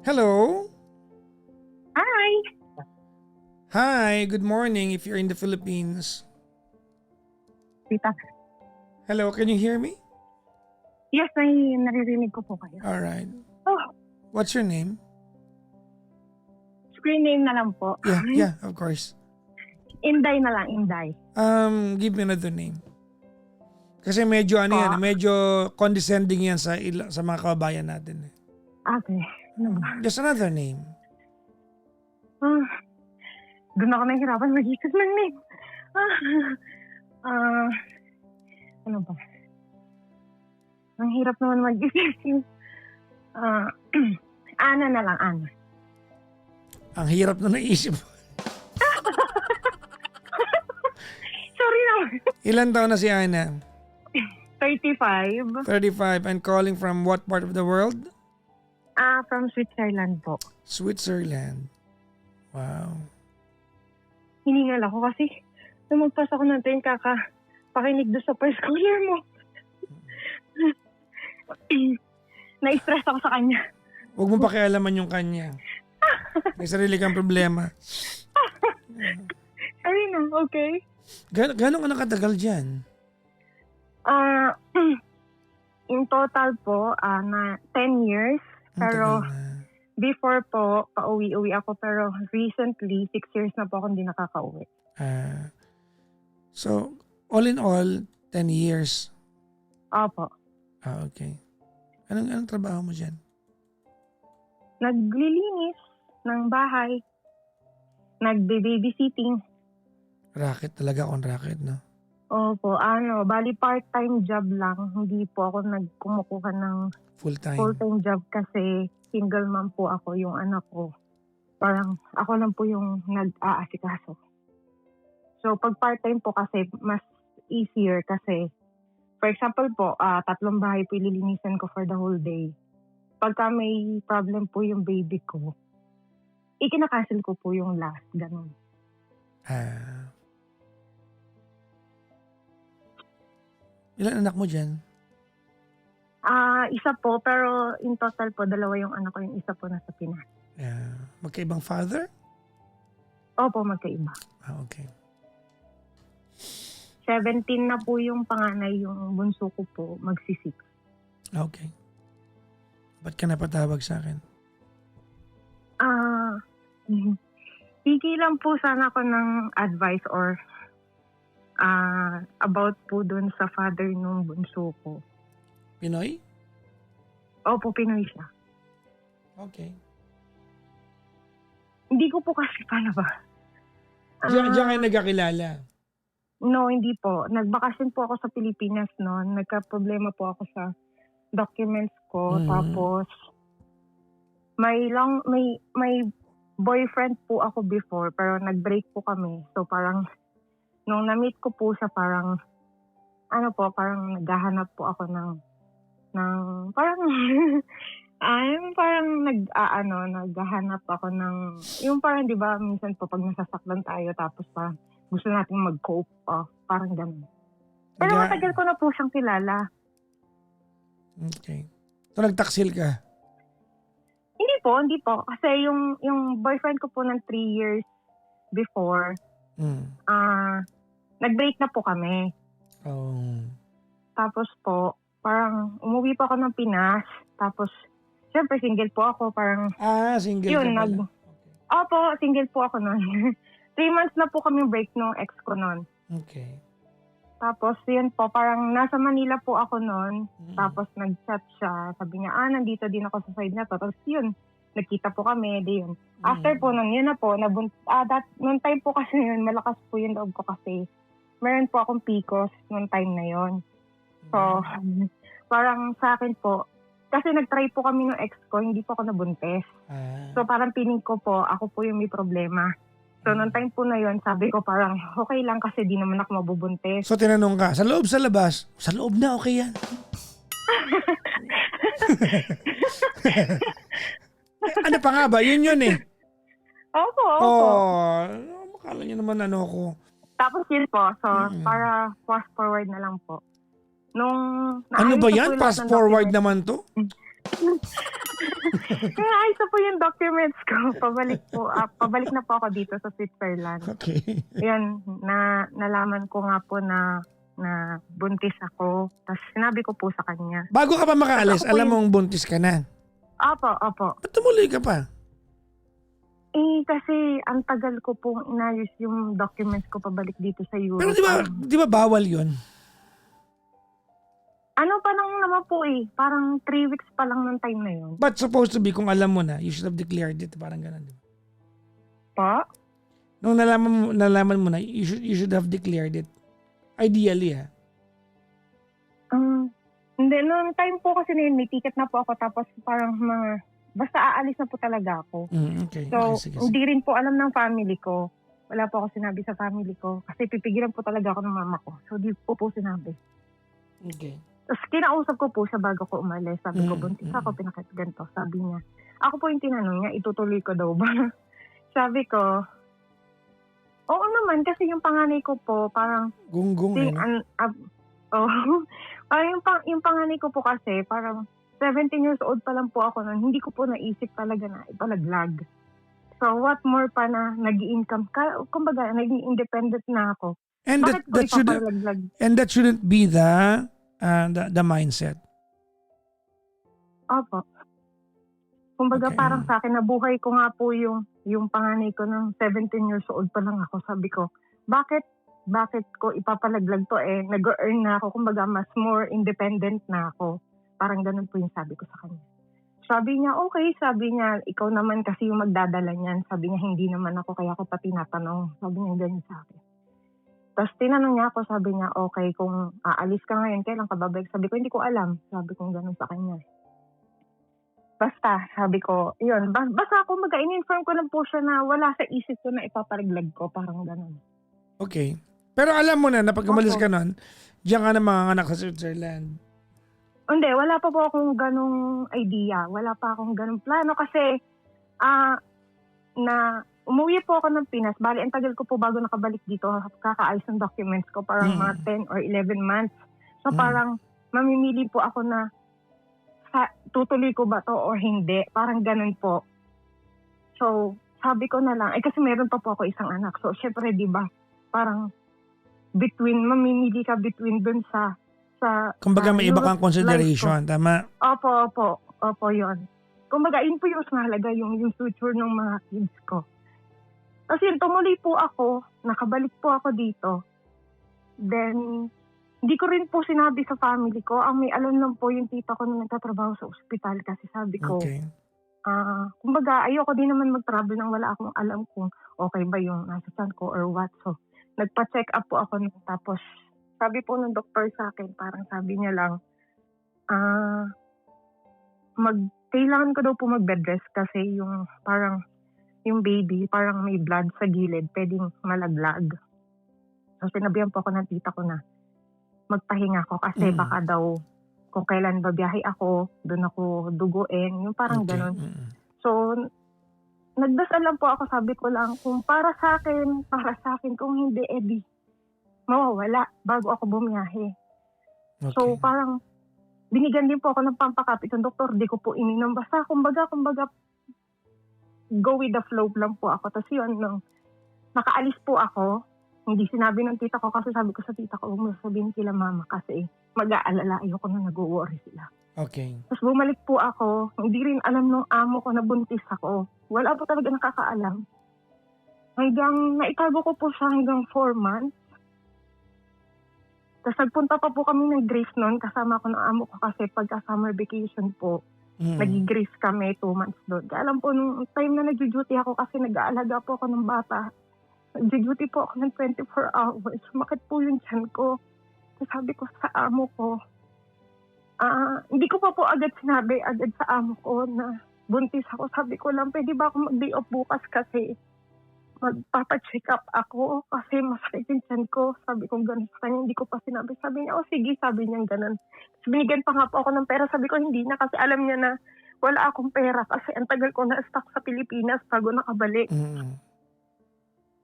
Hello? Hi! Hi, good morning if you're in the Philippines. Tita. Hello, can you hear me? Yes, naririnig ko po kayo. Alright. Oh, What's your name? screen name na lang po. Yeah, of course. Inday na lang, Inday. Give me another name. Kasi medyo medyo condescending yan sa mga kababayan natin. Okay. Ano ba? Just another name. Doon ako nahihirapan mag-isip ng name. Ano ba? Ang hirap naman mag-isip. Ana na lang, Ana. Ang hirap na naisip. Sorry naman. Ilan taon na si Ana? 35. 35 and calling from what part of the world? From Switzerland po. Switzerland. Wow. Hiningal ako kasi nung magpas ako natin pakinig doon sa first caller mo. Na-stress ako sa kanya. Huwag mo pakialaman yung kanya. May sarili kang problema. Sorry na, okay? Gano'n ka nakatagal dyan? In total po, na 10 years. Ang Pero tagal na. before po, pauwi-uwi ako. Pero recently, 6 years na po akong hindi nakaka-uwi. So, all in all, 10 years. Opo. Okay. Anong trabaho mo dyan? Naglilinis ng bahay. Nagbe-babysitting. Racket talaga on racket, no? Opo, bali part-time job lang. Hindi po ako nagkumukuha ng Full-time. full-time job kasi single mom po ako, yung anak ko. Parang ako lang po yung nag-aasikaso. So pag part-time po kasi mas easier kasi for example po, 3 bahay po ililinisan ko for the whole day. Pagka may problem po yung baby ko, ikinakancel ko po yung last, ganun. Ilan anak mo dyan? Isa po, pero in total po, 2 yung anak ko, yung isa po nasa Pinas. Magkaibang father? Opo, magkaiba. Okay. 17 na po yung panganay, yung bunso ko po, magsi-6. Okay. Ba't ka napatawag sa akin? Hindi lang po sana ako ng advice or about po dun sa father nung bunso ko. Pinoy? Opo, Pinoy siya. Okay. Hindi ko po kasi paano ba? Diyan kayo nagkakilala? No, hindi po. Nagbakasyon po ako sa Pilipinas noon. Nagka-problema po ako sa documents ko. Tapos, may boyfriend po ako before pero nag-break po kami. So parang, nung na-meet ko po siya parang, parang naghahanap po ako ng parang, naghahanap ako ng, yung parang di ba minsan po pag nasasaktan tayo tapos parang gusto nating mag-cope, parang ganun. Pero matagal ko na po siyang kilala. Okay. So nagtaksil ka? Hindi po. Kasi yung boyfriend ko po ng 3 years before, nag-break na po kami. Oh. Tapos po, parang umuwi po ako ng Pinas. Tapos, syempre single po ako. Parang, Single yun, ka pala. Opo, single po ako noon. 3 months na po kami break nung ex ko noon. Okay. Tapos, yun po, parang nasa Manila po ako noon. Tapos, nag-chat siya. Sabi niya, nandito din ako sa side na to. Tapos, yun, nagkita po kami. Di yun. After po nun, yun na po. Noong time po kasi yun, malakas po yung loob ko kasi meron po akong PCOS noong time na yun. So, parang sa akin po, kasi nag-try po kami ng ex ko, hindi po ako nabuntis. So, parang piling ko po, ako po yung may problema. So, noong time po na yun, sabi ko parang, okay lang kasi di naman ako mabubuntis. So, tinanong ka, sa loob, sa labas? Sa loob na, okay yan. Ano pa nga ba? Yun eh. Opo. Makala niyo naman ko. Tapos yun po, so para fast forward na lang po. Nung Ano ba naayos yan? na po lahat Fast ng forward documents. naman to? Kaya ayos na po yung documents ko. Pabalik na po ako dito sa Switzerland. Okay. Yan, nalaman ko nga po na buntis ako. Tapos sinabi ko po sa kanya. Bago ka pa makaalis, Ako po alam yung- mong buntis ka na. Opo. Ba't tumuloy ka pa? Kasi ang tagal ko pong inayos yung documents ko pabalik dito sa Europe. Pero di ba bawal yun? Ano pa lang naman po parang 3 weeks pa lang ng time na yun. But supposed to be, kung alam mo na, you should have declared it. Parang ganun. Di ba? Pa? Nung nalaman mo na, you should have declared it. Ideally, ha? Hindi, noong time po kasi na yun, may ticket na po ako tapos parang basta aalis na po talaga ako. Okay. So, Okay, sige. hindi rin po alam ng family ko. Wala po ako sinabi sa family ko kasi pipigilan po talaga ako ng mama ko. So, di po sinabi. Okay. Tapos kinausap ko po siya bago ko umalis. Sabi ko, buntis ako, pinakit ganito. Sabi niya, ako po yung tinanong niya, itutuloy ko daw ba? Sabi ko, oo naman, kasi yung panganay ko po, parang, Gunggong, parang yung panganay ko po kasi, parang 17 years old pa lang po ako nun, hindi ko po naisip talaga na ipalaglag. So, what more pa na nag-i-income, kumbaga, naging independent na ako. And Bakit ko ipapalaglag? that shouldn't be the mindset. Opo. Kumbaga Okay. parang sa akin, nabuhay ko nga po yung panganay ko ng 17 years old pa lang ako. Sabi ko, bakit ko ipapalaglag to nag-earn na ako. Kumbaga mas more independent na ako. Parang ganun po yung sabi ko sa kanya. Sabi niya, okay. Sabi niya, ikaw naman kasi yung magdadala niyan. Sabi niya, hindi naman ako kaya ko pa tinatanong. Sabi niya ganyan sa akin. Tapos tinanong niya ako, sabi niya, okay, kung aalis ka ngayon, kailan ka babalik? Sabi ko, hindi ko alam. Sabi ko ganun sa kanya. Basta, sabi ko, yun. Basta ako in-inform ko lang po siya na wala sa isip ko na ipaparaglag ko. Parang ganun. Okay. Pero alam mo na pag umalis Opo. ka nun, diyan ka na mga anak sa Switzerland. Hindi, wala pa po akong ganung idea. Wala pa akong ganung plano kasi na umuwi po ako ng Pinas. Bali, ang tagal ko po bago nakabalik dito, kakaayos ng documents ko. Parang mga 10 or 11 months. So parang mamimili po ako na tutuloy ko ba to or hindi. Parang ganun po. So, sabi ko na lang, kasi meron pa po ako isang anak. So, syempre, di ba, parang mamimili ka between dun sa Kumbaga may iba Europe kang consideration, life tama? ko. Opo, yun. Kumbaga, yun po yung mas mahalaga, yung future ng mga kids ko. Kasi tumuloy po ako, nakabalik po ako dito. Then, hindi ko rin po sinabi sa family ko. Ang may alam lang po yung tita ko na nagtatrabaho sa ospital kasi sabi ko, Okay. kumbaga ayoko din naman mag-travel nang wala akong alam kung okay ba yung nasa tiyan ko or what. So, nagpa-check up po ako tapos sabi po ng doktor sa akin, parang sabi niya lang, kailangan ko daw po mag-bed rest kasi yung baby, parang may blood sa gilid, pwedeng malaglag. So, sinabihan po ako ng tita ko na magpahinga ako kasi baka daw kung kailan babiyahe ako, doon ako duguin, yung parang ganun. So, nagdasal lang po ako, sabi ko lang, kung para sa akin, kung hindi, edi, mawawala bago ako bumiyahe. Okay. So, parang, binigyan din po ako ng pampakapit ng doktor, di ko po ininom. Basta, kumbaga, go with the flow lang po ako. Tapos yun, nung nakaalis po ako, hindi sinabi ng tita ko kasi sabi ko sa tita ko, huwag mo sabihin kila mama kasi mag-aalala, ayoko na nag-worry sila. Okay. Tapos bumalik po ako, hindi rin alam ng amo ko na buntis ako. Wala po talaga nakakaalam. Hanggang naitago ko po siya hanggang 4 months. Tapos nagpunta pa po kami ng Greece noon, kasama ko ng amo ko kasi pagka summer vacation po, nag-Greece kami 2 months doon. Kaya alam po, nung time na nag-duty ako kasi nag-aalaga po ako ng bata, nag-duty po ako ng 24 hours. Sumakit po yung tiyan ko. Tapos sabi ko sa amo ko, hindi ko pa po agad sinabi sa amo ko na buntis ako. Sabi ko lang, pwede ba ako mag-day off bukas kasi magpapacheck up ako kasi masakit yung tiyan ko. Sabi ko gano'n sa kanya, hindi ko pa sinabi. Sabi niya, sige, sabi niya gano'n. Tapos binigyan pa nga po ako ng pera. Sabi ko, hindi na kasi alam niya na wala akong pera kasi ang tagal ko na-stuck sa Pilipinas bago nakabalik.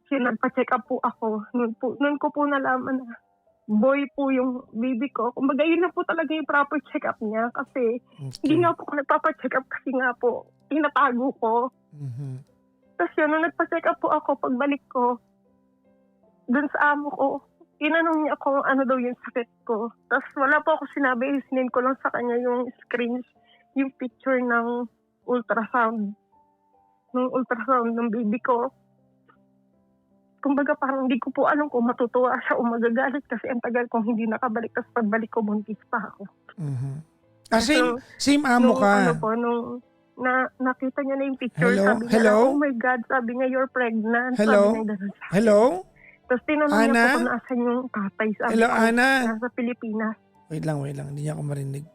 Kasi nagpa-check up po ako. Noon ko po nalaman na boy po yung baby ko. Kumbaga yun na po talaga yung proper check-up niya kasi hindi nga po ako nagpapa-check up kasi nga po tinatago ko. Tapos yun, nung nagpa-check up po ako, pagbalik ko, dun sa amo ko, tinanong niya ako ano daw yung sakit ko. Tapos wala po ako sinabi, isinin ko lang sa kanya yung screens, yung picture ng ultrasound ng baby ko. Kumbaga parang hindi ko po alam kung matutuwa siya o magagalit kasi ang tagal kong hindi nakabalik. Tapos pagbalik ko, buntis pa ako. Same amo nung, ka. Ano po, nakita niya na yung picture, sabi niya, oh my God, sabi niya, you're pregnant. Hello? Sabi niya ganun sa akin. Hello? Tapos tinanong niya po kung naasan yung tatay. Sabi Hello, ko, Ana? nasa Pilipinas. Wait lang. Hindi niya ako marinig.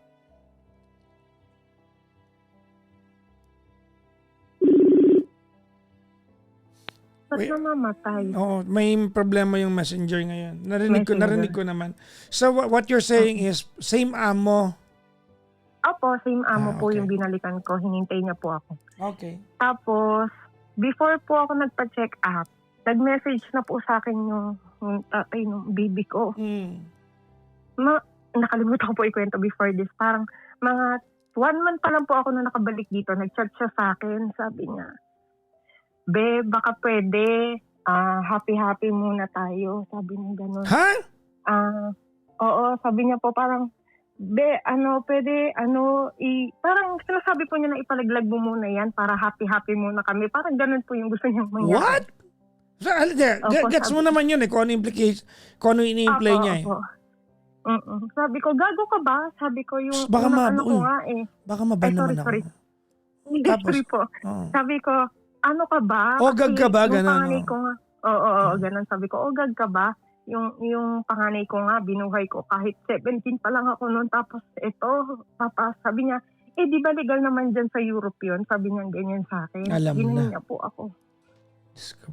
Ba't namamatay? Oo, may problema yung messenger ngayon. Narinig ko naman. So what you're saying is same amo. Opo, same amo po okay. yung binalikan ko. Hinintay niya po ako. Okay. Tapos, before po ako nagpa-check up, nag-message na po sa akin yung tatay ng baby ko. Nakalimutan ko po ikwento before this. Parang mga 1 month pa lang po ako na nakabalik dito. Nag-chat siya sa akin. Sabi niya, Be, baka pwede, happy-happy muna tayo. Sabi niya gano'n. Ha? Oo, sabi niya po parang, Be, pwede, parang sinasabi po niya na ipalaglag mo muna yan para happy-happy muna kami. Parang gano'n po yung gusto niyang mangyari. What? So, gets mo naman yun kung ano implication, kung ano ini-imply niya Sabi ko, gago ka ba? Sabi ko, yung baka ko nga Baka maban naman ako. Hindi, sorry po. Sabi ko, ano ka ba? Ogag ka ba? Ganun. Panganay ko nga. Ganun. Sabi ko, ogag ka ba? Yung panganay ko nga, binuhay ko kahit 17 pa lang ako noon. Tapos ito, papa, sabi niya, di ba legal naman dyan sa Europe yun? Sabi niya ganyan sa akin. Alam Ginahin na. niya po ako.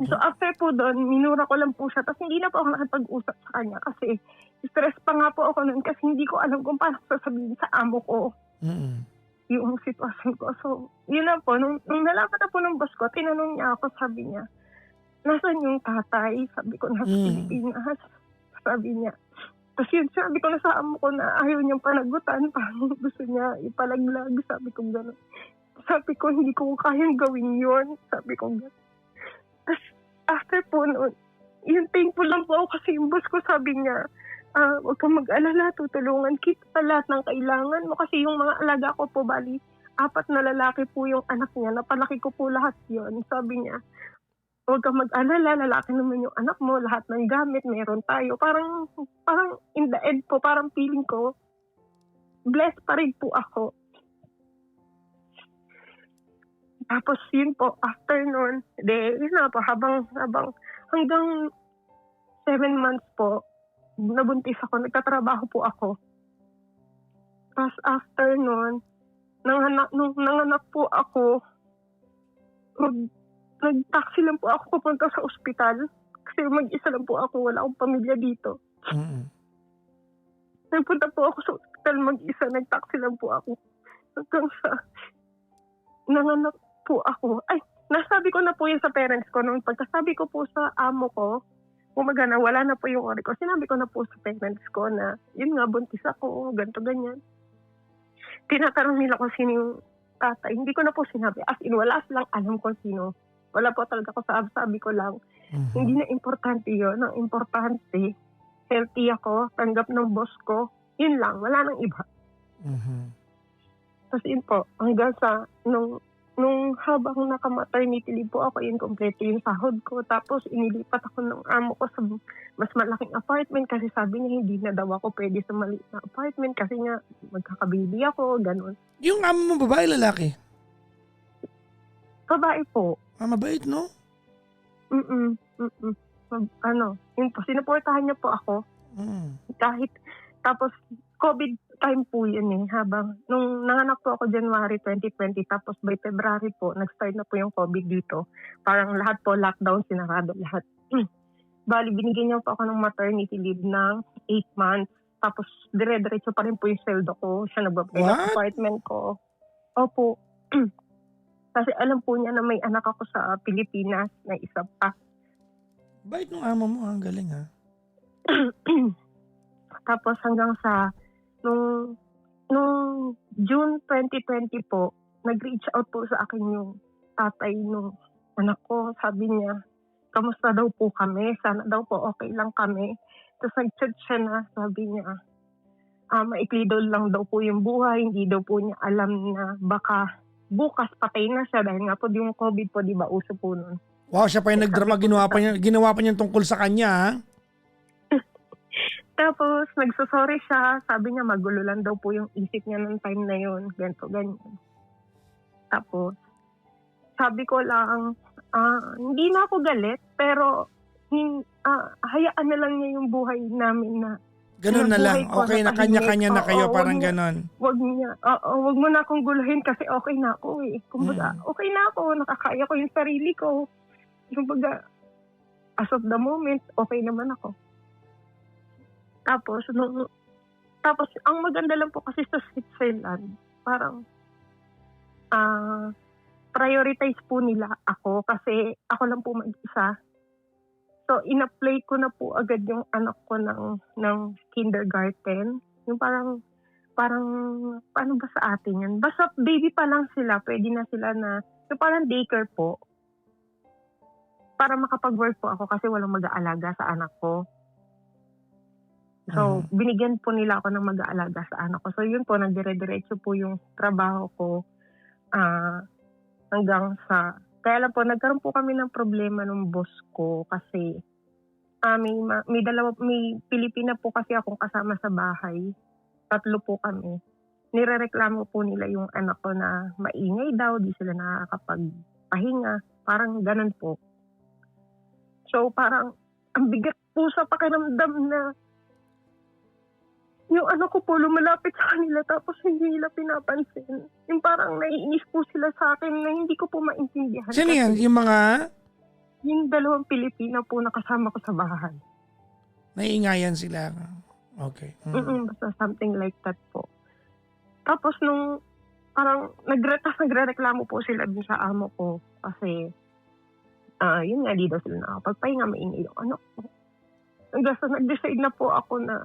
So after po doon, minura ko lang po siya. Tapos hindi na po ako nakipag-usap sa kanya kasi stress pa nga po ako noon kasi hindi ko alam kung paano sasabihin sa amo ko yung sitwasyon ko. So, yun na po. Nung nalaman na po ng boss ko, tinanong niya ako, sabi niya, nasan yung tatay? Sabi ko, nasa Pilipinas. Sabi niya. Tapos yun, sabi ko na sa amo ko na ayaw niyang panagutan. Parang gusto niya ipalaglag. Sabi ko gano'n. Sabi ko, hindi ko kayang gawin yun. Sabi ko gano'n. Tapos after po noon, yun thankful lang po ako kasi yung boss ko sabi niya, huwag kang mag-alala, tutulungan kita sa lahat ng kailangan mo. Kasi yung mga alaga ko po, bali, 4 na lalaki po yung anak niya. Napalaki ko po lahat yun. Sabi niya, huwag kang mag-alala, lalaki naman yung anak mo, lahat ng gamit, meron tayo. Parang in the end po, parang feeling ko, blessed pa rin po ako. Tapos yun po, after nun, yun na po, habang hanggang 7 months po, nabuntis ako, nagtatrabaho po ako. Tapos after nun, nung nanganak po ako, nag-taxi lang po ako pupunta sa ospital. Kasi mag-isa lang po ako, wala akong pamilya dito. Nagpunta po ako sa ospital mag-isa, nag-taxi lang po ako. Hanggang sa nanganak po ako. Ay, nasabi ko na po yun sa parents ko. Nung pagkasabi ko po sa amo ko, kumagana, wala na po yung ori ko. Sinabi ko na po sa parents ko na, yun nga, buntis ako, ganito, ganyan. Tinatanong nila kung sino yung tatay. Hindi ko na po sinabi. As in, wala silang alam kung sino. Wala po talaga ko sabi ko lang. Hindi na importante yun. Ang importante, healthy ako, tanggap ng boss ko. Yun lang, wala nang iba. Tapos yun po, hanggang sa, nung habang naka-maternity leave po ako, yun, kompleto yung sahod ko. Tapos inilipat ako ng amo ko sa mas malaking apartment kasi sabi niya hindi na daw ako pwede sa maliit na apartment kasi nga magkakababy ako, ganun. Yung amo mo, babae, lalaki? Babae po. Mabait, no? Yun po, sinuportahan niya po ako. Kahit, tapos COVID time po yun habang, nung nanganak po ako January 2020, tapos by February po, nag-start na po yung COVID dito. Parang lahat po, lockdown, sinarado lahat. Bali, binigyan niya po ako ng maternity leave ng 8 months. Tapos, dire-diretso pa rin po yung sweldo ko. Siya nagbabay ng apartment ko. Opo. Kasi alam po niya na may anak ako sa Pilipinas na isa pa. Bait nung amo mo, ang galing ha? Tapos hanggang sa nung June 2020 po, nag-reach out po sa akin yung tatay nung anak ko. Sabi niya, kamusta daw po kami? Sana daw po okay lang kami. Tapos nag-chat siya na, sabi niya, maikli daw lang daw po yung buhay. Hindi daw po niya alam na baka bukas patay na siya dahil nga po yung COVID po, di ba, uso po nun. Wow, siya pa yung nagdrama, ginawa pa niya tungkol sa kanya, ha? Tapos, nagsasorry siya. Sabi niya, magulo lang daw po yung isip niya nung time na yun. Ganito, ganyan. Tapos, sabi ko lang, hindi na ako galit, pero hayaan na lang niya yung buhay namin na Ganun na lang. Okay na, kanya-kanya na kayo, parang ganon. Wag mo na akong guluhin kasi okay na ako eh. Kumbaga, okay na ako, nakakaya ko yung sarili ko. Kumbaga, as of the moment, okay naman ako. Tapos ang maganda lang po kasi sa Switzerland, parang prioritize po nila ako kasi ako lang po mag-isa. So, in-apply ko na po agad yung anak ko ng kindergarten. Yung parang, paano ba sa atin yan? Basta baby pa lang sila, pwede na sila na, yung parang daycare po. Para makapag-work po ako kasi walang mag-aalaga sa anak ko. So, binigyan po nila ako ng mag-aalaga sa anak ko. So, yun po, nagdire-diretso po yung trabaho ko hanggang sa... Kaya lang po, nagkaroon po kami ng problema ng boss ko kasi may Pilipina po kasi akong kasama sa bahay. 3 po kami. Nirereklamo po nila yung anak ko na maingay daw, di sila nakakapagpahinga. Parang ganun po. So, parang ang bigat po sa pakiramdam na yung anak ko po lumalapit sa kanila tapos hindi nila pinapansin. Yung parang naiinis po sila sa akin na hindi ko po maintindihan. Sino yan? Yung mga... Yung 2 Pilipina po na kasama ko sa bahay. Naiingayan sila. Okay. Basta something like that po. Tapos nung parang nagrereklamo po sila din sa amo ko kasi yun nga, di daw sila nakapagpahinga, maingay yung anak ko. Hanggang sa nag-decide na po ako na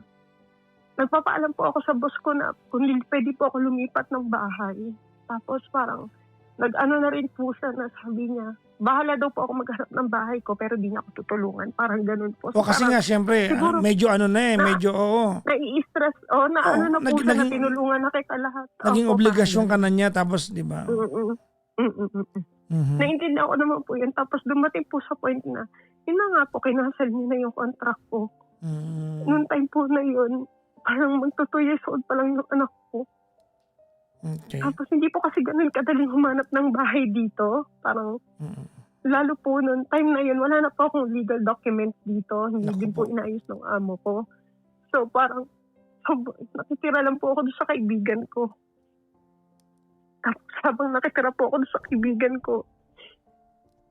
nagpapaalam po ako sa boss ko na kung pwede po ako lumipat ng bahay. Tapos parang nag-ano na rin po siya na sabi niya, bahala daw po ako maghanap ng bahay ko pero di niya ako tutulungan. Parang ganun po. O kasi nga siyempre, siguro, medyo medyo oo. Nai-stress. Na tinulungan na kita lahat. Naging obligasyon ka na niya tapos, di ba? Naintindihan ko naman po yun. Tapos dumating po sa point na, yun na nga po, kinancel niya na yung contract ko. Noong time po na yun, parang magto 2 years old pa lang yung anak ko. Okay. Tapos hindi po kasi ganun kadaling humanap ng bahay dito. Parang, lalo po noon, time na yun, wala na po akong legal document dito. Hindi din po inayos ng amo ko. So parang, nakitira lang po ako doon sa kaibigan ko. Tapos habang nakitira po ako doon sa kaibigan ko,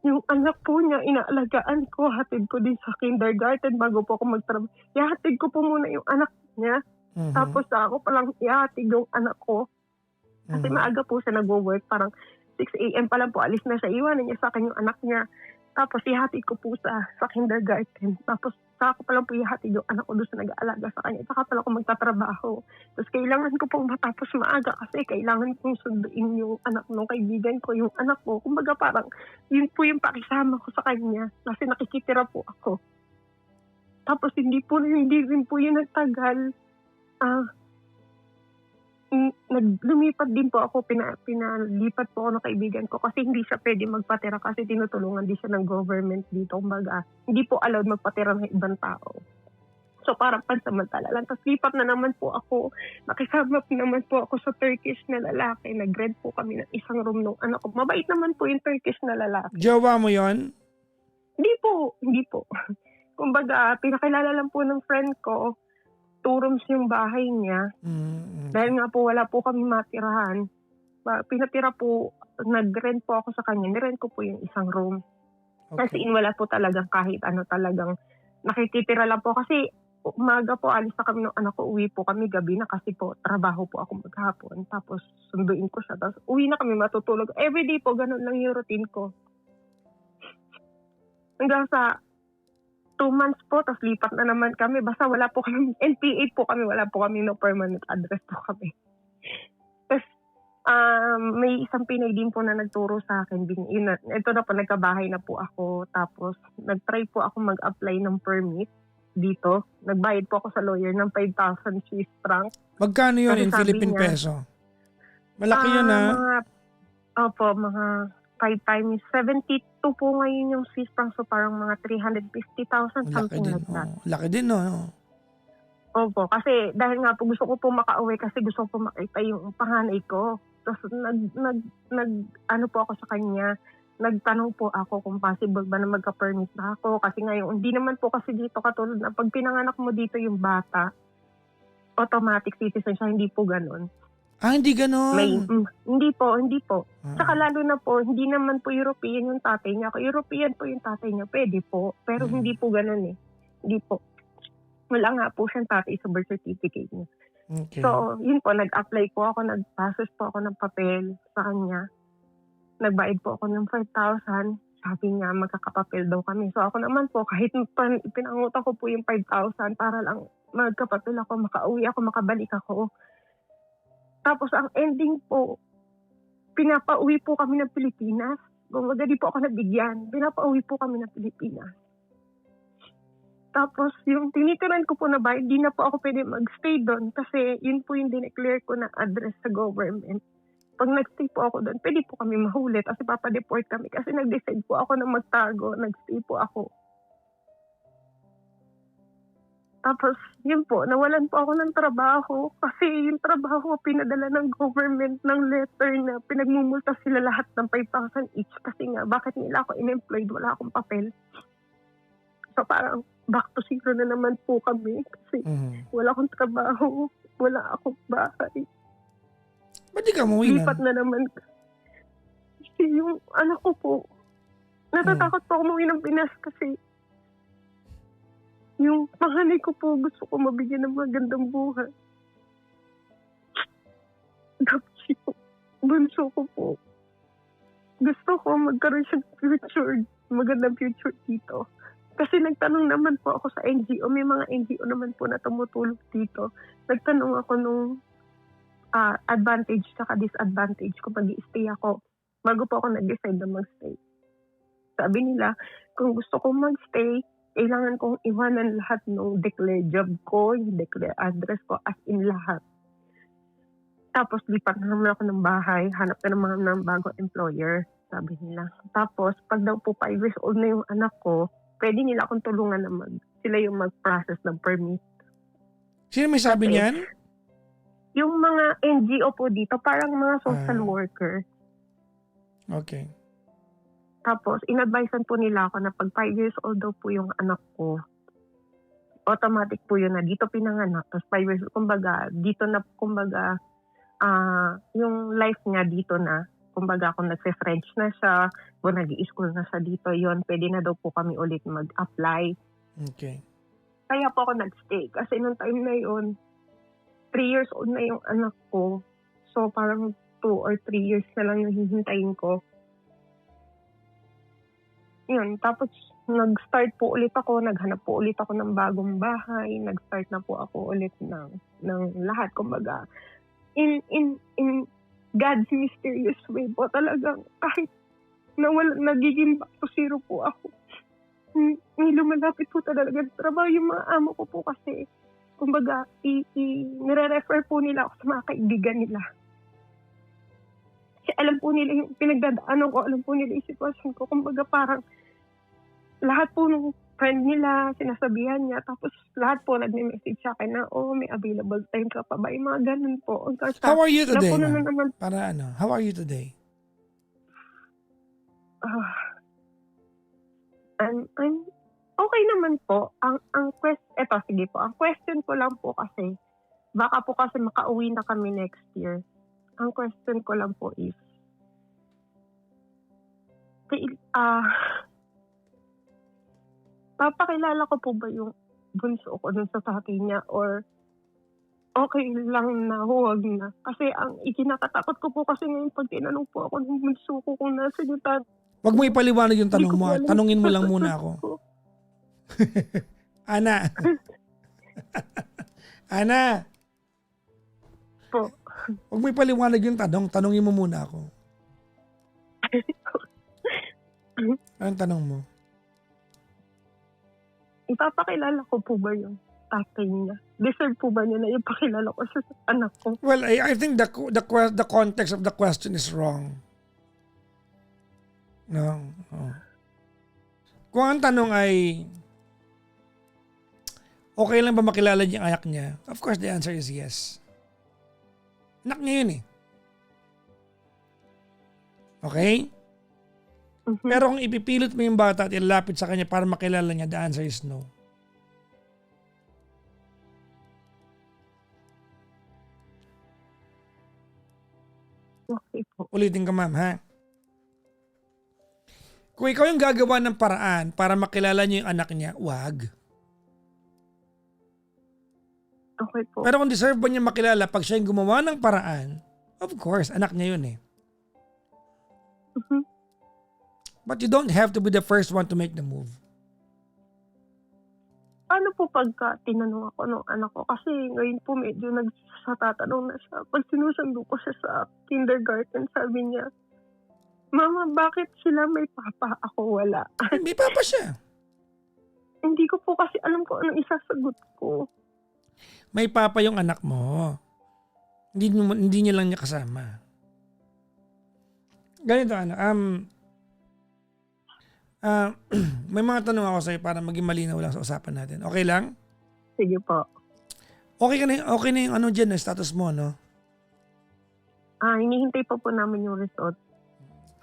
yung anak po niya, inaalagaan ko, hatid ko din sa kindergarten bago po ako magtrabaho. Ihatid ko po muna yung anak niya. Tapos ako palang ihatid yung anak ko. Kasi maaga po siya nag-work, parang 6 a.m. pa lang po, alis na siya. Iwanan niya sa akin yung anak niya. Tapos ihatid ko po sa kindergarten. Tapos saka ko pa lang po ihatid yung anak ko doon sa nag-aalaga sa kanya. Saka pala ako magtatrabaho. Tapos kailangan ko pong matapos maaga kasi kailangan kong sunduin yung anak ng kaibigan ko, yung anak ko. Kumbaga parang yun po yung pakisama ko sa kanya kasi nakikitira po ako. Tapos hindi rin po yun nagtagal. Lumipat din po ako, pinalipat po ako ng kaibigan ko kasi hindi siya pwede magpatira kasi tinutulungan din siya ng government dito. Kumbaga, hindi po allowed magpatira ng ibang tao. So parang pansamantala lang. Tapos lipat na naman po ako, nakisama naman po ako sa Turkish na lalaki. Nag-rent po kami ng isang room ng anak ko. Mabait naman po yung Turkish na lalaki. Jowa mo yon? Hindi po. Kumbaga, pinakilala lang po ng friend ko. 2 rooms yung bahay niya. Dahil nga po wala po kami matirahan. Pinatira po, nag-rent po ako sa kanya. Nirent ko po yung isang room. Okay. Kasi wala po talagang kahit ano talagang nakikitira lang po. Kasi umaga po alis na kami ng anak ko. Uwi po kami gabi na kasi po trabaho po ako maghapon. Tapos sunduin ko siya. Tapos uwi na kami matutulog. Everyday po ganun lang yung routine ko. Hanggang sa 2 months po, tapos lipat na naman kami. Basta wala po kami, NPA po kami, wala po kami, no permanent address po kami. Tapos, may isang Pinay din po na nagturo sa akin. Ito na po, nagkabahay na po ako. Tapos, nag-try po ako mag-apply ng permit dito. Nagbayad po ako sa lawyer ng 5,000 Swiss franc. Magkano yun Kasi in sabi Philippine niya, peso? Malaki yun ha. Mga 5 times 72 po ngayon yung Swiss franc. So parang mga 350,000 Laki something din. like that. Laki din no. Opo, kasi dahil nga po gusto ko po makauwi kasi gusto ko po makita yung panganay ko. Tapos ano po ako sa kanya, nagtanong po ako kung possible ba na magka-permit na ako. Kasi ngayon, hindi naman po kasi dito katulad na pag pinanganak mo dito yung bata, automatic citizen siya, hindi po ganun. Hindi ganon. Hindi po. Saka lalo na po, hindi naman po European yung tatay niya. Kung European po yung tatay niya, pwede po. Pero hindi po ganun eh. Hindi po. Wala nga po siyang tatay sa birth certificate niya. Okay. So, yun po, nag-apply po ako, nag-process po ako ng papel sa kanya. Nagbayad po ako ng 5,000. Sabi niya, magkakapapel daw kami. So, ako naman po, kahit pinangutan ko po yung 5,000 para lang magkapapel ako, makauwi ako, makabalik ako. Tapos, ang ending po, pinapauwi po kami ng Pilipinas. Gumagadi po ako nabigyan. Pinapauwi po kami ng Pilipinas. Tapos, yung tinitiran ko po na bayad, di na po ako pwede mag-stay doon kasi yun po yung dineclare ko na address sa government. Pag nag-stay po ako doon, pwede po kami mahulit kasi papadeport kami kasi nag-decide po ako na magtago, nag-stay po ako. Tapos, yun po, nawalan po ako ng trabaho kasi yung trabaho pinadala ng government ng letter na pinagmumulta sila lahat ng 5,000 each kasi nga, bakit nila ako in-employed, wala akong papel. So parang back to zero na naman po kami kasi wala akong trabaho, wala akong bahay. Ba't di ka umuwi Lipat na naman. Kasi yung anak ko po, natatakot po ako umuwi ng Pinas kasi yung panganay ko po gusto ko mabigyan ng magandang buhay. Tapos yung bunso ko po, gusto ko magkaroon siya ng future, magandang future dito. Kasi nagtanong naman po ako sa NGO. May mga NGO naman po na tumutulong dito. Nagtanong ako nung advantage saka disadvantage kung mag-i-stay ako. Bago po ako nag-decide na mag-stay. Sabi nila, kung gusto ko mag-stay, kailangan kong iwanan lahat ng declare job ko, yung declare address ko, as in lahat. Tapos lipat na naman ako ng bahay, hanap na naman ng bagong employer, sabi nila. Tapos pag daw po 5 years old na yung anak ko, pwede nila akong tulungan na sila yung mag-process ng permit. Sino may sabi niyan? Yung mga NGO po dito, parang mga social worker. Okay. Tapos, in-advisean po nila ako na pag 5 years old daw po yung anak ko, automatic po yun na dito pinanganak. Tapos 5 years old, kumbaga, yung life niya dito na, kumbaga kung nagse-French na siya, kung nag-i-school na siya dito, yon pwede na daw po kami ulit mag-apply. Okay. Kaya po ako nag-stay. Kasi nung time na yun, 3 years old na yung anak ko. So parang 2 or 3 years na lang yung hihintayin ko. Yun, tapos nag-start po ulit ako, naghanap po ulit ako ng bagong bahay, nag-start na po ako ulit ng lahat. Kumbaga, in God's mysterious way po talagang kahit nagiging back to zero po ako. Lumalapit po talaga sa trabaho yung mga amo ko po kasi kumbaga, nire-refer po nila ako sa mga kaibigan nila. Kasi alam po nila yung pinagdadaanan ko, alam po nila yung sitwasyon ko. Kumbaga parang lahat po ng friend nila, sinasabihan niya. Tapos lahat po nag-message sa akin na, may available time ka pa ba? Yung mga ganun po. How are you today, ma'am? ma'am? Para how are you today? I'm okay naman po. Ang question ko lang po kasi, baka po kasi makauwi na kami next year. Ang question ko lang po is, papakilala ko po ba yung bunso ko dun sa tatay niya or okay lang na huwag na? Kasi ang ikinakatakot ko po kasi ngayon pag tinanong po ako ng bunso ko kung nasa yung tatay. Huwag mo ipaliwanag yung tanong mo. Tanungin mo lang muna ako. Ana. Ana, Po. huwag mo ipaliwanag yung tanong. Tanongin mo muna ako. Anong tanong mo? Ipapakilala ko po ba yung tatay niya? Deserve po ba niya na ipakilala ko sa anak ko? Well, I think the context of the question is wrong. No. Oh. Kung ang tanong ay okay lang ba makilala niya ang anak niya? Of course, the answer is yes. Anak niya yun eh. Okay? Mhm. Pero kung ipipilit mo yung bata at ilapit sa kanya para makilala niya, the answer is no. Okay po. Ulitin ko, ma'am, ha? Kung ikaw yung gagawa ng paraan para makilala niyo yung anak niya, wag. Okay po. Pero kung deserve ba niya makilala pag siya yung gumawa ng paraan, of course, anak niya yun eh. Mhm. But you don't have to be the first one to make the move. Paano po pagka tinanong ako ng anak ko? Kasi ngayon po medyo tatanong na siya. Pag sinusundo ko siya sa kindergarten, sabi niya, Mama, bakit sila may papa? Ako wala. May papa siya. Hindi ko po kasi alam kung anong isasagot ko. May papa yung anak mo. Hindi niya lang niya kasama. Ganito may mga tanong ako sa'yo para maging malinaw lang sa usapan natin. Okay lang? Sige po. Okay na yung ano dyan, status mo, no? Hinihintay pa po namin yung result.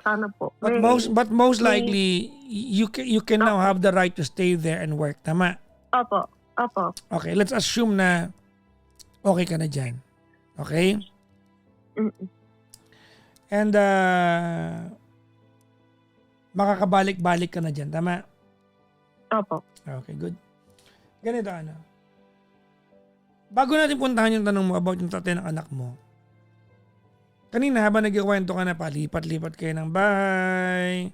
Sana po. But most likely, you can now have the right to stay there and work. Tama? Opo. Okay, let's assume na okay ka na dyan. Okay? Mm-mm. And makakabalik-balik ka na dyan. Tama? Opo. Okay, good. Ganito bago natin puntahan yung tanong mo about yung tatay ng anak mo, kanina habang nagkikwento ka na palipat-lipat kayo ng bahay,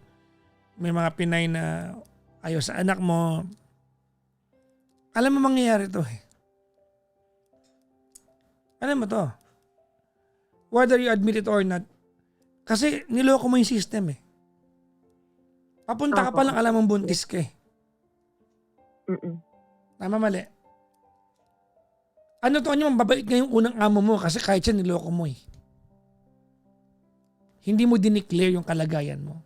may mga Pinay na ayaw sa anak mo, alam mo mangyayari to eh. Alam mo to. Whether you admit it or not, kasi niloko mo yung system eh. Papunta ka pa lang alam mong buntis ka eh. Mm-mm. Tama, mali. Ano to, mababait nga yung unang amo mo kasi kahit siya niloko mo eh. Hindi mo dineclare yung kalagayan mo.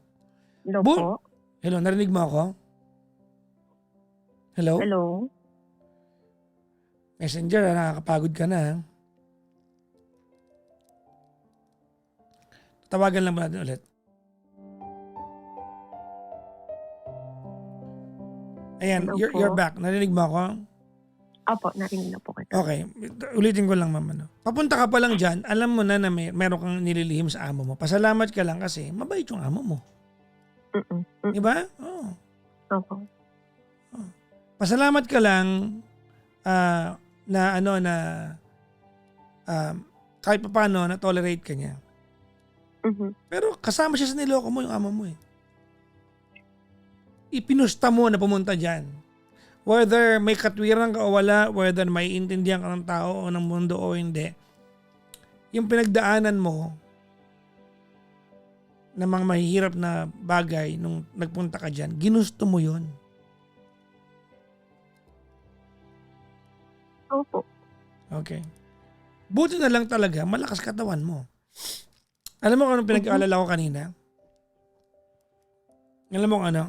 Hello po? Hello, narinig mo ako? Hello? Hello? Messenger, nakakapagod ka na. Tawagan lang natin ulit. Ayan, Hello you're po. back. Narinig mo ako? Opo, narinig na po kita. Okay. Ulitin ko lang, ma'am. Papunta ka pa lang dyan, alam mo na meron kang nililihim sa amo mo. Pasalamat ka lang kasi mabait yung amo mo. Mm-mm. Di ba? Oo. Opo. Pasalamat ka lang kahit pa paano na-tolerate ka niya. Mhm. Pero kasama siya sa niloko mo yung amo mo eh. Ipinusta mo na pumunta dyan. Whether may katwiran ka o wala, whether may intindihan ka ng tao o ng mundo o hindi, yung pinagdaanan mo na mga mahihirap na bagay nung nagpunta ka dyan, ginusto mo yun. Opo. Okay. Buti na lang talaga, malakas katawan mo. Alam mo kung anong pinag-aalala ko kanina? Alam mo kung ano?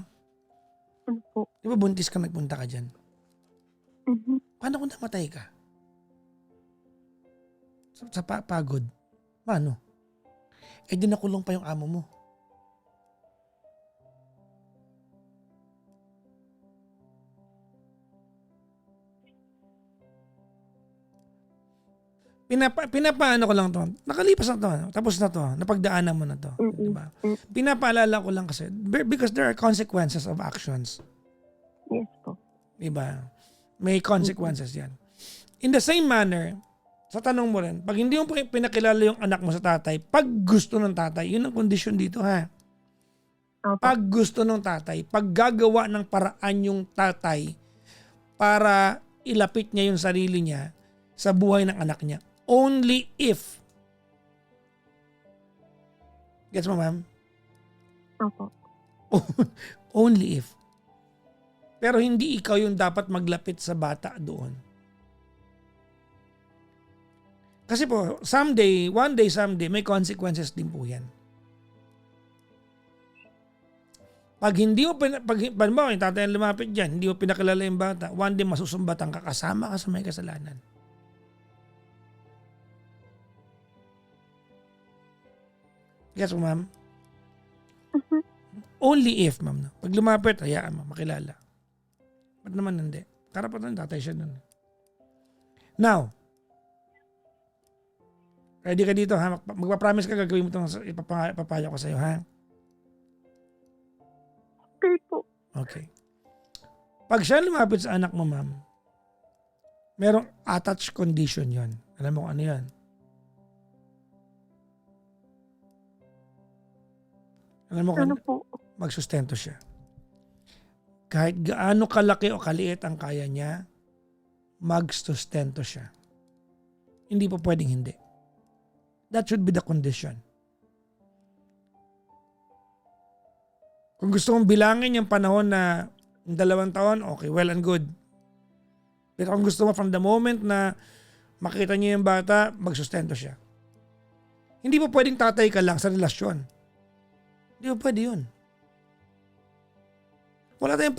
Ano po? Di ba buntis ka nagpunta ka dyan? Mhm. Paano kung namatay ka? Sa pagod. Paano? Eh di nakulong pa yung amo mo. Pinapaano ko lang to. Nakalipas na to. Tapos na to. Napagdaanan mo na to. Diba? Pinapaalala ko lang kasi because there are consequences of actions. Yes po. Diba? May consequences yan. In the same manner, sa tanong mo rin, pag hindi mo pinakilala yung anak mo sa tatay, pag gusto ng tatay, yun ang kondisyon dito ha. Opo. Pag gusto ng tatay, pag gagawa ng paraan yung tatay para ilapit niya yung sarili niya sa buhay ng anak niya. Only if. Gets mo, ma'am? Opo. Only if. Pero hindi ikaw yung dapat maglapit sa bata doon. Kasi po, someday, may consequences din po yan. Pag hindi mo, yung tatay ang lumapit dyan, hindi mo pinakilala yung bata, one day masusumbatan ka, kasama ka sa may kasalanan. Yes, ma'am? Only if, ma'am. Pag lumapit, hayaan mo, makilala. Ba't naman hindi? Karapatan ng tatay siya nun. Now, ready ka dito, ha? Magpapromise ka, gagawin mo itong ipapayo ko sa'yo, ha? Okay po. Okay. Pag siya lumapit sa anak mo, ma'am, merong attached condition yon. Alam mo kung ano yan? Alam mo kung Ano po? magsustento siya. Kahit gaano kalaki o kaliit ang kaya niya, magsustento siya. Hindi po pwedeng hindi. That should be the condition. Kung gusto mong bilangin yung panahon na 2 taon, okay, well and good. Pero kung gusto mo from the moment na makita niya yung bata, magsustento siya. Hindi po pwedeng tatay ka lang sa relasyon. Hindi po pwede yun. Wala tayong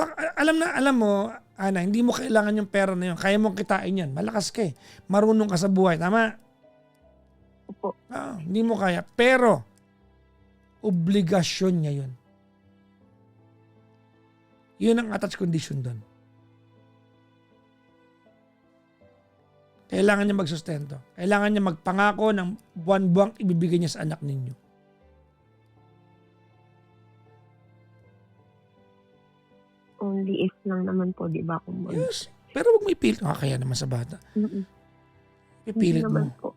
alam mo, Ana, hindi mo kailangan yung pera na yun. Kaya mong kitain yan. Malakas ka eh. Marunong ka sa buhay. Tama? Opo. Hindi mo kaya. Pero, obligasyon niya yun. Yun ang attached condition doon. Kailangan niya magsustento. Kailangan niya magpangako ng buwan-buwang ibibigay niya sa anak ninyo. Only if lang naman po, di ba? Yes. Pero huwag mo ipilit. Kaya naman sa bata. Ipilit naman mo. po.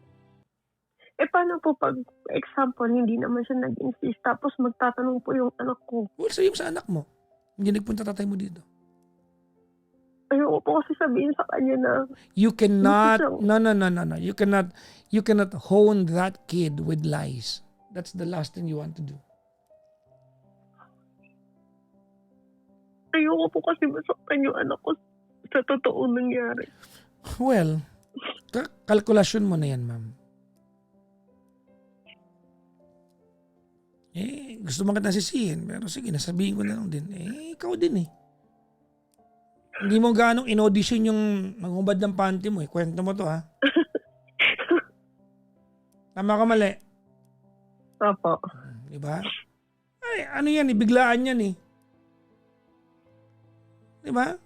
Paano po pag, example, hindi naman siya nag-insist, tapos magtatanong po yung anak ko? Well, sabihin mo sa anak mo. Hindi nagpunta tatay mo dito. Ayoko po kasi sabihin sa kanya na... You cannot, no. You cannot hone that kid with lies. That's the last thing you want to do. Ayoko po kasi masaktan yung anak ko sa totoo nangyari. Well, kalkulasyon mo na yan, ma'am. Gusto mo kita sisihin, pero sige, nasabihin ko na lang din. Ikaw din eh. Hindi mo ganong in-audition yung manghubad ng panty mo eh. Kwento mo to ha. Tama ka mali? Opo. Diba? Ay, ano yan eh, biglaan yan eh. Diba?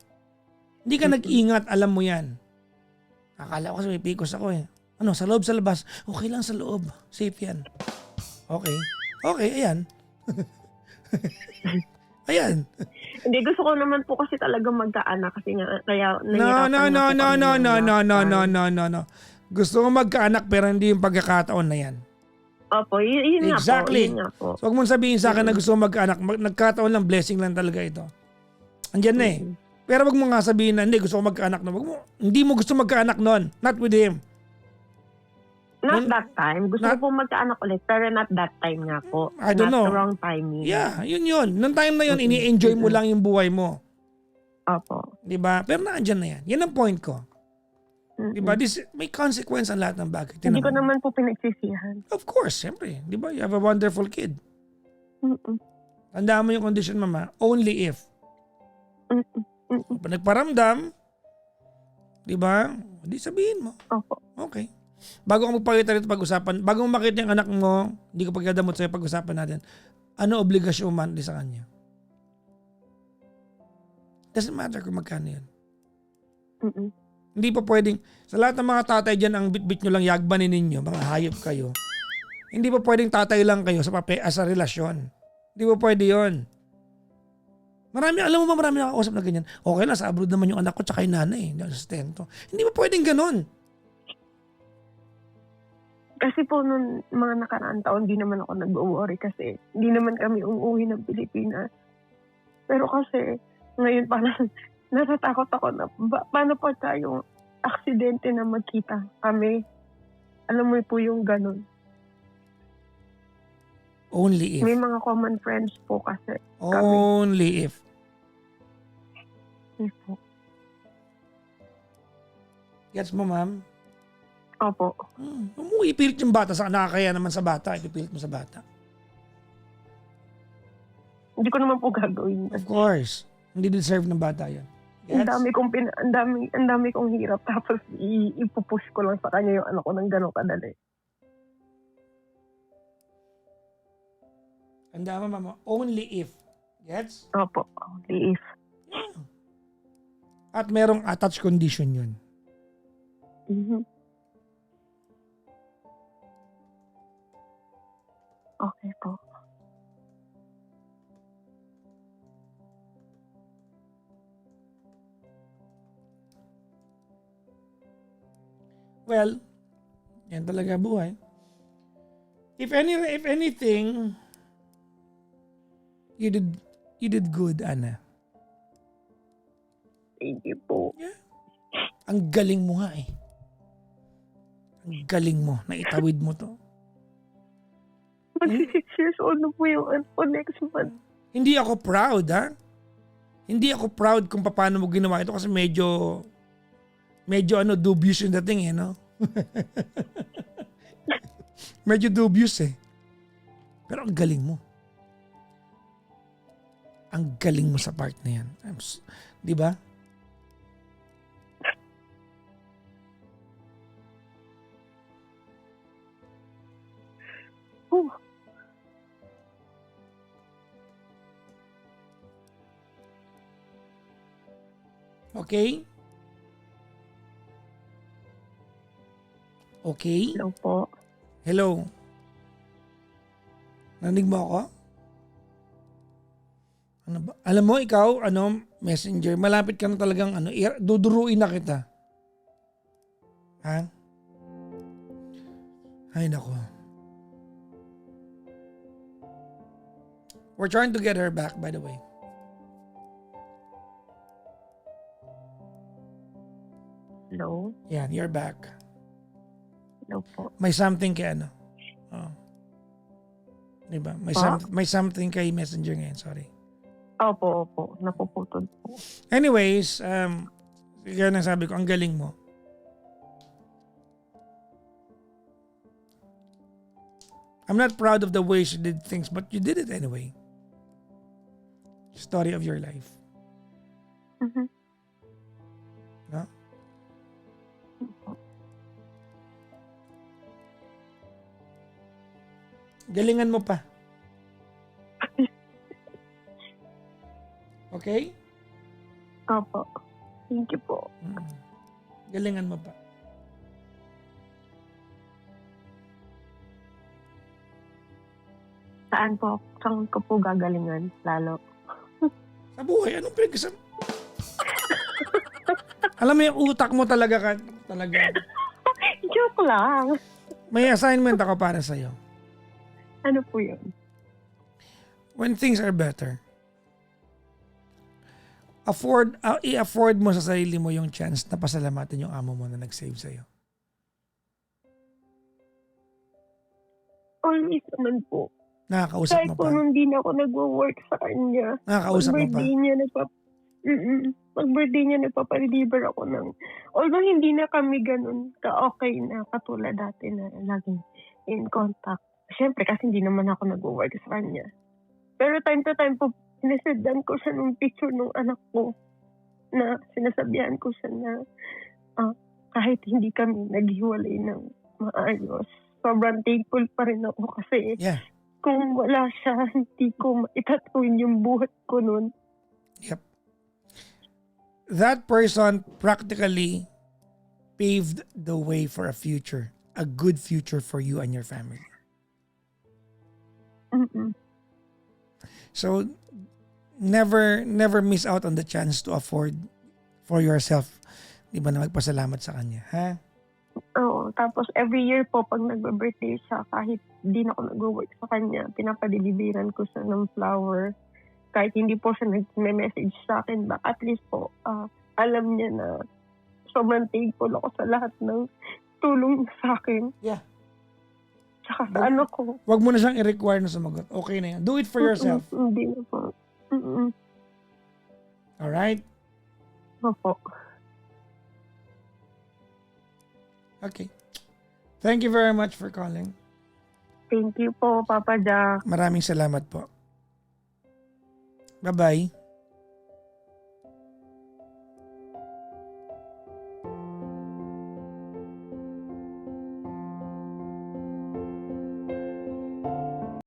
Hindi ka nag-ingat, alam mo yan. Akala ko kasi may pikos ako eh. Ano, sa loob, sa labas? Okay lang sa loob. Safe yan. Okay. Okay, ayan. Ayan. Hindi, gusto ko naman po kasi talaga magkaanak kasi nga, kaya No. Gusto ko magkaanak pero hindi yung pagkakataon na yan. Opo, yun Exactly. nga po. So huwag mong sabihin sa akin na gusto ko magkaanak. Nagkataon lang, blessing lang talaga ito. Andyan na eh. Pero wag mo nga sabihin na hindi gusto ko magkaanak na. Hindi mo gusto magkaanak noon. Not with him. Not that time. Gusto ko po magkaanak ulit, pero not that time nga po. I don't know. Not the wrong timing. Yeah, yun. Nung time na yun, ini-enjoy mo lang yung buhay mo. Opo. Diba? Pero naandyan na yan. Yan ang point ko. Diba? May consequence ang lahat ng bagay. Hindi ko naman po pinagsisihan. Of course, siyempre. Diba? You have a wonderful kid. Tandaan mo yung condition, mama. Only if. Pag nagparamdam, diba? Hindi sabihin mo. Opo. Okay. Bago ko magpakita rito pag-usapan, bago mo makita yung anak mo, hindi ko pagdadamot sa'yo pag-usapan natin, ano obligasyon mo monthly sa kanya? Doesn't matter kung magkano yun. Hindi pa pwedeng, sa lahat ng mga tatay dyan, ang bit-bit nyo lang yagbanin ninyo, mga hayop kayo. Hindi pa pwedeng tatay lang kayo sa relasyon. Hindi pa pwede yun. Alam mo ba marami nakakausap na ganyan? Okay lang, sa abroad naman yung anak ko tsaka yung nanay, hindi ako sustento. Hindi pa pwedeng ganun. Kasi po nung mga nakaraan taon, di naman ako nag-worry kasi hindi naman kami umuwi ng Pilipinas. Pero kasi ngayon parang natatakot ako na paano pagka yung aksidente na magkita kami. Alam mo po yung ganun. Only if. May mga common friends po kasi. Only if. Yes po. Gets mo, ma'am? Opo. Huwag mo ipilit yung bata sa nakakaya naman sa bata. Ipipilit mo sa bata. Hindi ko naman po gagawin. Of course. Hindi deserve ng bata yan. Ang Gets? dami kong hirap tapos ipupush ko lang sa kanya yung anak ko ng gano'ng kadali. Ang dama, mama. Only if. Gets? Opo. Only if. At merong attached condition yun. Mhm. Okay po. Well, yan talaga buhay. If anything, you did good, Ana. Thank you po. Ang galing mo nga eh. Ang galing mo. Naitawid mo to. Mag-6 years old na po yung anak ko next month. Hindi ako proud, ha? Hindi ako proud kung paano mo ginawa ito kasi medyo dubious yung dating eh, no? Medyo dubious eh. Pero ang galing mo. Ang galing mo sa part na yan. Di ba? Oh, Okay? Okay? hello po. Hello? Narinig mo ako? Ano ba? Alam mo, ikaw, messenger, malapit ka na talagang, duduruin na kita. Ha? Ay, nako. We're trying to get her back, by the way. Hello. Yeah, you're back. Hello po. May something kay Oh. Diba? May something kay messenger ngayon, sorry. Opo. Napuputol po. Anyways, kaya nang sabi ko, ang galing mo. I'm not proud of the way she did things, but you did it anyway. Story of your life. Mhm. No? Galingan mo pa. Okay? Opo. Thank you po. Galingan mo pa. Saan po? Saan ko po gagalingan lalo? Sa buhay, anong pinagkasam? Alam mo yung utak mo talaga. Joke lang. May assignment ako para sa'yo. Ano po yun? When things are better, i-afford mo sa sarili mo yung chance na pasalamatan yung amo mo na nag-save sa'yo. Always naman po. Nakakausap Kahit mo po pa. nung di na ako nag-work sa kanya. Nakakausap mo pa. Pag-birthday niya, nagpapadeliver ako ng... Although hindi na kami ganun ka-okay na katulad dati na laging in contact. Siyempre kasi hindi naman ako nag-work sa kanya. Pero time to time po, sinasadyan ko siya nung picture ng anak ko na sinasabihan ko siya na kahit hindi kami naghiwalay ng maayos, sobrang thankful pa rin ako kasi kung wala siya, hindi ko itatawin yung buhat ko nun. Yep. That person practically paved the way for a future. A good future for you and your family. Mm-mm. So, never miss out on the chance to afford for yourself. Di ba na magpasalamat sa kanya, ha? Oo. Tapos every year po, pag nag-birthday siya, kahit di na ako nag-work sa kanya, pinapadeliveran ko siya ng flower. kahit hindi po siya nag-message sa akin back, at least po, alam niya na sobrang thankful ako sa lahat ng tulong niya sa akin. Yeah. Tsaka sa anak ko. Huwag mo na siyang i-require na sumagot. Okay na yan. Do it for yourself. Hindi na po. Alright? Opo. Okay. Thank you very much for calling. Thank you po, Papa Jack. Maraming salamat po. Bye-bye.